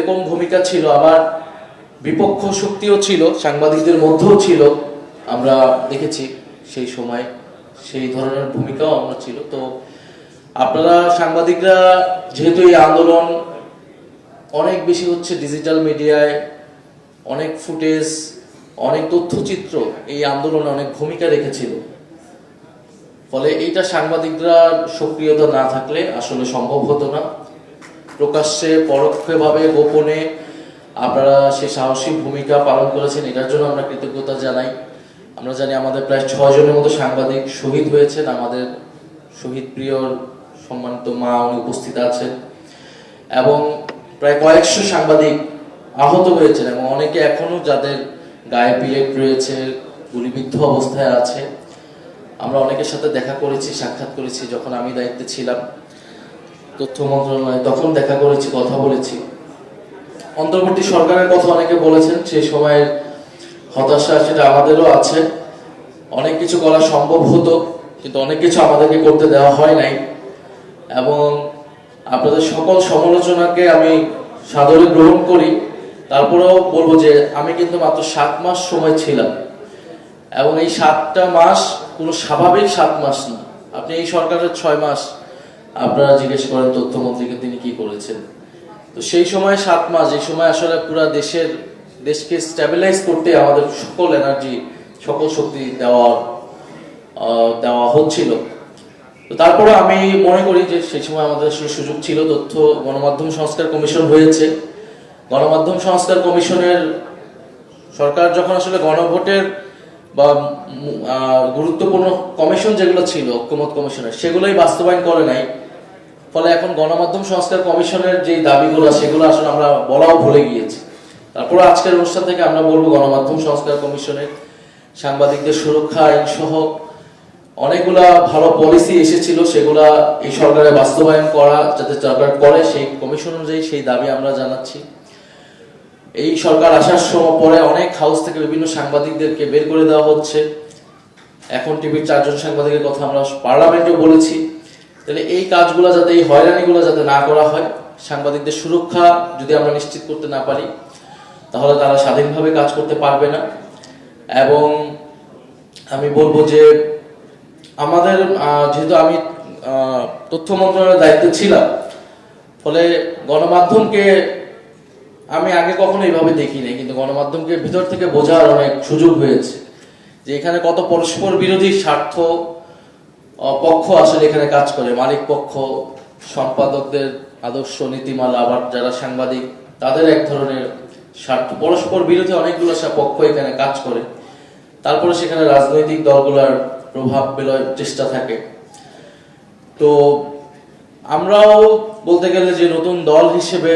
এরকম ভূমিকা ছিল, আবার বিপক্ষ শক্তিও ছিল, সাংবাদিকদের মধ্যেও ছিল। আমরা দেখেছি সেই সময় সেই ধরনের ভূমিকাও আমরা ছিল। তো আপনারা সাংবাদিকরা যেহেতু এই আন্দোলন অনেক বেশি হচ্ছে ডিজিটাল মিডিয়ায়, অনেক ফুটেজ, অনেক তথ্যচিত্র এই আন্দোলনে অনেক ভূমিকা রেখেছিল, ফলে এইটা সাংবাদিকরা সক্রিয়তা না থাকলে আসলে সম্ভব হতো না। প্রকাশ্যে পরোক্ষভাবে গোপনে আপনারা সেই সাহসী ভূমিকা পালন করেছেন, এটার জন্য আমরা কৃতজ্ঞতা জানাই। আমরা জানি আমাদের প্রায় 6 জনের মতো সাংবাদিক শহীদ হয়েছেন, আমাদের শহীদ প্রিয় সম্মানিত মা উনি উপস্থিত আছেন, এবং প্রায় কয়েকশো সাংবাদিক আহত হয়েছেন, এবং অনেকে এখনো যাদের গায়ে পিরিয়ড রয়েছে, গুলিবিদ্ধ অবস্থায় আছে। আমরা অনেকের সাথে দেখা করেছি, সাক্ষাৎ করেছি। যখন আমি দায়িত্বে ছিলাম তথ্য মন্ত্রণালয়ে, তখন দেখা করেছি, কথা বলেছি। অন্তর্বর্তী সরকারের কথা অনেকে বলেছেন, সেই সময়ের হতাশা সেটা আমাদেরও আছে। অনেক কিছু করা সম্ভব হতো, কিন্তু অনেক কিছু আমাদেরকে করতে দেওয়া হয় নাই। এবং আপনাদের সকল সমালোচনাকে আমি সাদরে গ্রহণ করি। তারপরেও বলবো যে আমি কিন্তু মাত্র 7 মাস সময় ছিলাম, এবং এই 7টা মাস কোনো স্বাভাবিক 7 মাস না। আপনি এই সরকারের 6 মাস আপনারা জিজ্ঞেস করেন তথ্যমন্ত্রীকে তিনি কি করেছেন। তো সেই সময় 7 মাস, এই সময় আসলে পুরো দেশকে স্ট্যাবিলাইজ করতে আমাদের সকল এনার্জি, সকল শক্তি দেওয়া হচ্ছিল। তো তারপরে আমি মনে করি যে সেই সময় আমাদের আসলে সুযোগ ছিল। তথ্য গণমাধ্যম সংস্কার কমিশন হয়েছে। গণমাধ্যম সংস্কার কমিশনের সরকার যখন আসলে গণভোটের বা গুরুত্বপূর্ণ কমিশন যেগুলো ছিল, ঐক্যমত কমিশনের, সেগুলোই বাস্তবায়ন করে নাই। ফলে এখন গণমাধ্যম সংস্কার কমিশনের যে দাবিগুলো, সেগুলো আসলে আমরা বলাও ভুলে গিয়েছি। তারপরে আজকের অনুষ্ঠান থেকে আমরা বলবো গণমাধ্যম সংস্কার কমিশনের সাংবাদিকদের সুরক্ষা আইন সহ অনেকগুলা ভালো পলিসি এসেছিল, সেগুলা এই সরকারে বাস্তবায়ন করা যাতে সরকার করে, সেই কমিশন অনুযায়ী সেই দাবি আমরা জানাচ্ছি। এই সরকার আসার সময় পরে অনেক হাউস থেকে বিভিন্ন সাংবাদিকদেরকে বের করে দেওয়া হচ্ছে। এখন টিভির 4 জন সাংবাদিকের কথা আমরা পার্লামেন্টেও বলেছি। তাহলে এই কাজগুলো যাতে, এই হয়রানিগুলো যাতে না করা হয়, সাংবাদিকদের সুরক্ষা যদি আমরা নিশ্চিত করতে না পারি, তাহলে তারা স্বাধীনভাবে কাজ করতে পারবে না। এবং আমি বলবো যে আমাদের যেহেতু আমি তথ্য মন্ত্রণালয়ের দায়িত্বে ছিলাম, ফলে গণমাধ্যমকে আমি আগে কখনো এইভাবে দেখি নাই, কিন্তু গণমাধ্যমকে ভিতর থেকে বোঝার অনেক সুযোগ হয়েছে যে এখানে কত পরস্পর বিরোধী স্বার্থ পক্ষ আসলে এখানে কাজ করে। মালিক পক্ষ, সম্পাদকদের আদর্শ নীতিমালা, আবার যারা সাংবাদিক তাদের এক ধরনের স্বার্থ, পরস্পর বিরোধী অনেকগুলো পক্ষ এখানে কাজ করে। তারপরে সেখানে রাজনৈতিক দলগুলোর প্রভাব ফেলার চেষ্টা থাকে। তো আমরাও বলতে গেলে যে নতুন দল হিসেবে,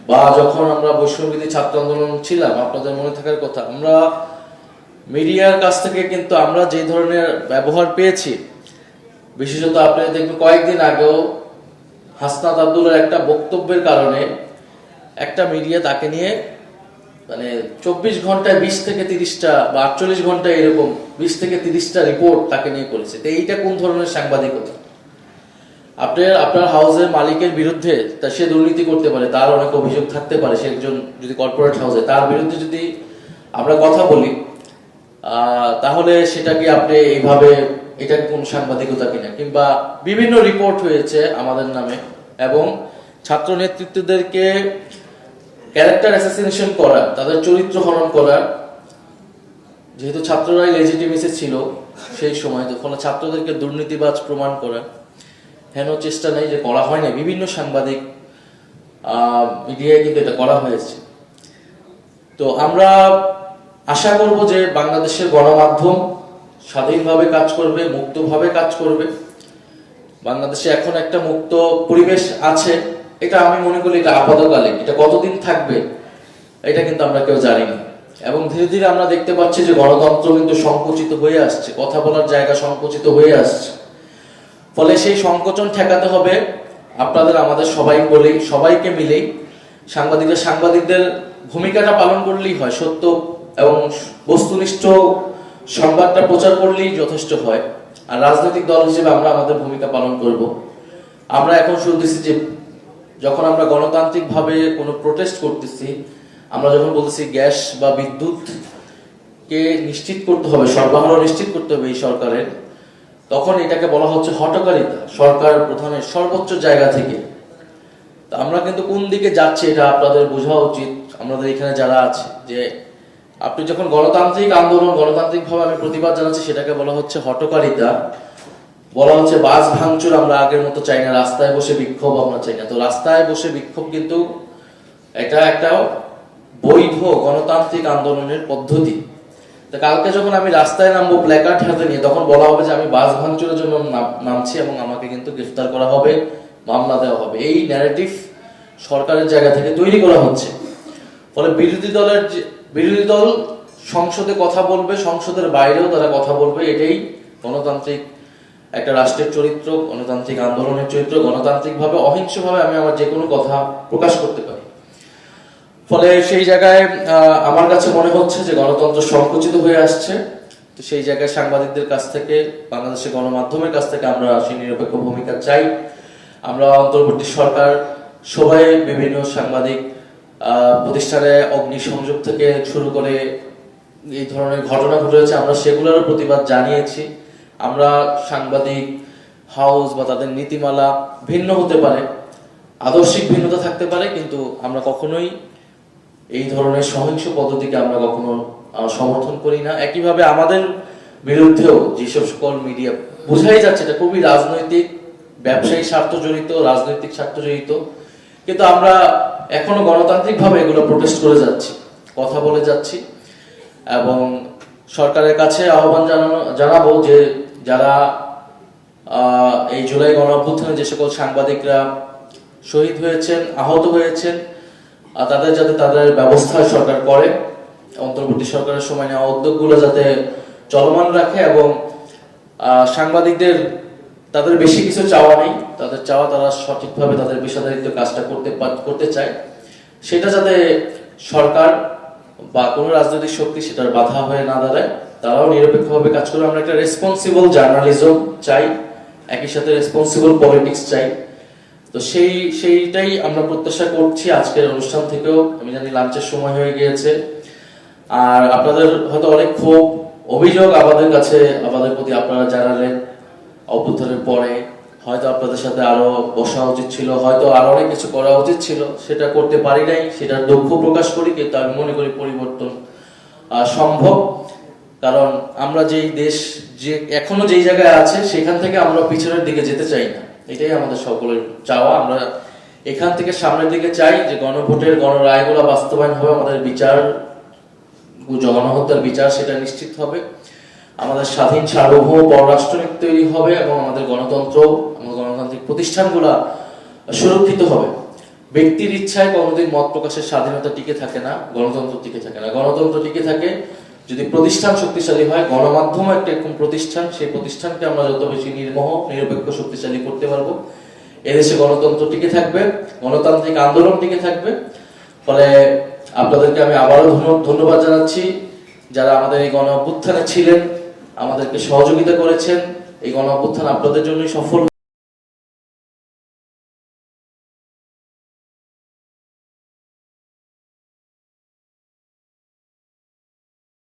বা যখন আমরা বৈষম্যবিরোধী ছাত্র আন্দোলন ছিলাম, আপনাদের মনে থাকার কথা, আমরা মিডিয়ার কাছ থেকে কিন্তু আমরা যে ধরনের ব্যবহার পেয়েছি, বিশেষত আপনি দেখবেন কয়েকদিন আগেও হাসনাত আব্দুল্লাহর একটা বক্তব্যের কারণে একটা মিডিয়া তাকে নিয়ে 24 ঘন্টায় 20 থেকে 30টা বা 48 ঘন্টায় এরকম 20 থেকে 30টা রিপোর্ট তাকে নিয়ে করেছে। তো এইটা কোন ধরনের সাংবাদিকতা? আপনার হাউসের মালিকের বিরুদ্ধে সে দুর্নীতি করতে পারে, তার অনেক অভিযোগ থাকতে পারে, সে একজন যদি কর্পোরেট হাউসে, তার বিরুদ্ধে যদি আমরা কথা বলি, তাহলে সেটা কি আপনি এইভাবে, এটা কোন সাংবাদিকতা কিনা? কিংবা বিভিন্ন রিপোর্ট হয়েছে আমাদের নামে, এবং ছাত্র নেতৃত্বদেরকে ক্যারেক্টার অ্যাসাসিনেশন করা, তাদের চরিত্র হনন করা, যেহেতু ছাত্ররাই লেজিটিমেসি ছিল সেই সময়, তখন ছাত্রদেরকে দুর্নীতিবাজ প্রমাণ করা, হেন চেষ্টা নেই যে করা হয় না। বিভিন্ন সাংবাদিক মিডিয়ায় কিন্তু এটা করা হয়েছে। তো আমরা আশা করব যে বাংলাদেশের গণমাধ্যম স্বাধীনভাবে কাজ করবে, মুক্তভাবে কাজ করবে। বাংলাদেশে এখন একটা মুক্ত পরিবেশ আছে, এটা আমি মনে করি এটা আপাতকালীন। এটা কতদিন থাকবে এটা কিন্তু আমরা কেউ জানি না। এবং ধীরে ধীরে আমরা দেখতে পাচ্ছি যে গণতন্ত্র কিন্তু সংকুচিত হয়ে আসছে, কথা বলার জায়গা সংকুচিত হয়ে আসছে। ফলে সেই সংকোচন ঠেকাতে হবে আপনাদের, আমাদের সবাইকে মিলেই। সাংবাদিকদের ভূমিকাটা পালন করলেই হয়, সত্য এবং বস্তুনিষ্ঠ সংবাদটা প্রচার করলেই যথেষ্ট হয়। আর রাজনৈতিক দল হিসেবে আমরা আমাদের ভূমিকা পালন করব। আমরা এখন শুনতেছি যে যখন আমরা গণতান্ত্রিকভাবে কোনো প্রোটেস্ট করতেছি, আমরা যখন বলতেছি গ্যাস বা বিদ্যুৎ কে নিশ্চিত করতে হবে, সরবরাহ নিশ্চিত করতে হবে এই সরকারের, তখন এটাকে বলা হচ্ছে হঠকারিতা সরকার প্রধানের সর্বোচ্চ জায়গা থেকে। তো আমরা কিন্তু কোন দিকে যাচ্ছি এটা আপনাদের বোঝা উচিত, আমাদের এখানে যারা আছে, যে আপনি যখন গণতান্ত্রিক আন্দোলন, গণতান্ত্রিকভাবে আমি প্রতিবাদ জানাচ্ছি, সেটাকে বলা হচ্ছে হঠকারিতা, বলা হচ্ছে বাস ভাঙচুর আমরা আগের মতো চাই না, রাস্তায় বসে বিক্ষোভ আমরা চাই না। তো রাস্তায় বসে বিক্ষোভ কিন্তু এটা একটা বৈধ গণতান্ত্রিক আন্দোলনের পদ্ধতি। তো কালকে যখন আমি রাস্তায় নামবো প্ল্যাকার্ড হাতে নিয়ে, তখন বলা হবে যে আমি বাস ভাঙচুরের জন্য নামছি এবং আমাকে কিন্তু গ্রেফতার করা হবে, মামলা দেওয়া হবে। এই ন্যারেটিভ সরকারের জায়গা থেকে তৈরি করা হচ্ছে। ফলে বিরোধী দল সংসদে কথা বলবে, সংসদের বাইরেও তারা কথা বলবে। এটাই গণতান্ত্রিক একটা রাষ্ট্রের চরিত্র, গণতান্ত্রিক আন্দোলনের চরিত্র। গণতান্ত্রিকভাবে অহিংসভাবে আমি আমার যে কোনো কথা প্রকাশ করতে পারি। ফলে সেই জায়গায় আমার কাছে মনে হচ্ছে যে গণতন্ত্র সংকুচিত হয়ে আসছে। তো সেই জায়গায় সাংবাদিকদের কাছ থেকে, বাংলাদেশের গণমাধ্যমের কাছ থেকে আমরা সেই নিরপেক্ষ ভূমিকা চাই। আমরা অন্তর্বর্তী সরকার সবাই বিভিন্ন সাংবাদিক প্রতিষ্ঠানে অগ্নিসংযোগ থেকে শুরু করে এই ধরনের ঘটনা ঘটেছে, আমরা সেগুলোরও প্রতিবাদ জানিয়েছি। আমরা সাংবাদিক হাউস বা তাদের নীতিমালা ভিন্ন হতে পারে, আদর্শিক ভিন্নতা থাকতে পারে, কিন্তু আমরা কখনোই এই ধরনের সহিংস পদ্ধতিকে আমরা কখনো সমর্থন করি না। একইভাবে আমাদের বিরুদ্ধেও যেসব সকল মিডিয়া, বোঝাই যাচ্ছে এটা খুবই রাজনৈতিক, ব্যবসায়ী স্বার্থ জড়িত, রাজনৈতিক স্বার্থ জড়িত, কিন্তু আমরা এখনো গণতান্ত্রিকভাবে এগুলো প্রোটেস্ট করে যাচ্ছি, কথা বলে যাচ্ছি। এবং সরকারের কাছে আহ্বান জানাবো যে যারা এই জুলাই গণঅভ্যুত্থানে যে সকল সাংবাদিকরা শহীদ হয়েছেন, আহত হয়েছেন, তাদের যাতে তাদের ব্যবস্থা সরকার করে, অন্তর্বর্তী সরকারের সময় নেওয়া উদ্যোগগুলো যাতে চলমান রাখে, এবং সাংবাদিকদের তাদের বেশি কিছু চাওয়া নেই, তাদের চাওয়া তারা সঠিকভাবে তাদের পেশাদারিত্ব কাজটা করতে চায়, সেটা যাতে সরকার বা কোনো রাজনৈতিক শক্তি সেটার বাধা হয়ে না দাঁড়ায়, তারাও নিরপেক্ষভাবে কাজ করে। আমরা একটা রেসপন্সিবল জার্নালিজম চাই, একই সাথে রেসপন্সিবল পলিটিক্স চাই। তো সেইটাই আমরা প্রত্যাশা করছি আজকের অনুষ্ঠান থেকেও। আমি জানি লাঞ্চের সময় হয়ে গিয়েছে, আর আপনাদের হয়তো অনেক ক্ষোভ, অভিযোগ আমাদের কাছে, আমাদের প্রতি আপনারা জানালেন অভ্যুত্থানের পরে। হয়তো আপনাদের সাথে আরো বসা উচিত ছিল, হয়তো আরো অনেক কিছু করা উচিত ছিল, সেটা করতে পারি নাই, সেটার দুঃখ প্রকাশ করি। কিন্তু আমি মনে করি পরিবর্তন সম্ভব, কারণ আমরা যেই দেশ যে এখনো যেই জায়গায় আছে সেখান থেকে আমরা পিছনের দিকে যেতে চাই না, এটাই আমাদের সকলের চাওয়া। আমরা এখান থেকে সামনের দিকে চাই যে গণভোটের গণরায়গুলো বাস্তবায়ন হবে, আমাদের বিচার, গণহত্যার বিচার সেটা নিশ্চিত হবে, আমাদের স্বাধীন সার্বভৌম পররাষ্ট্রনীতি তৈরি হবে, এবং আমাদের গণতন্ত্র, আমাদের গণতান্ত্রিক প্রতিষ্ঠানগুলা সুরক্ষিত হবে। ব্যক্তির ইচ্ছায় কোনোদিন মত প্রকাশের স্বাধীনতা টিকে থাকে না, গণতন্ত্র টিকে থাকে না। গণতন্ত্র টিকে থাকে যদি প্রতিষ্ঠান শক্তিশালী হয়। গণমাধ্যম একটা এরকম প্রতিষ্ঠান, সেই প্রতিষ্ঠানকে আমরা যত বেশি নিরপেক্ষ শক্তিশালী করতে পারবো, এদেশে গণতন্ত্র টিকে থাকবে, গণতান্ত্রিক আন্দোলন টিকে থাকবে। ফলে আপনাদেরকে আমি আবারও ধন্যবাদ জানাচ্ছি, যারা আমাদের এই গণ অভ্যুত্থানে ছিলেন, আমাদেরকে সহযোগিতা করেছেন। এই গণ অভ্যুত্থান আপনাদের জন্যই সফল।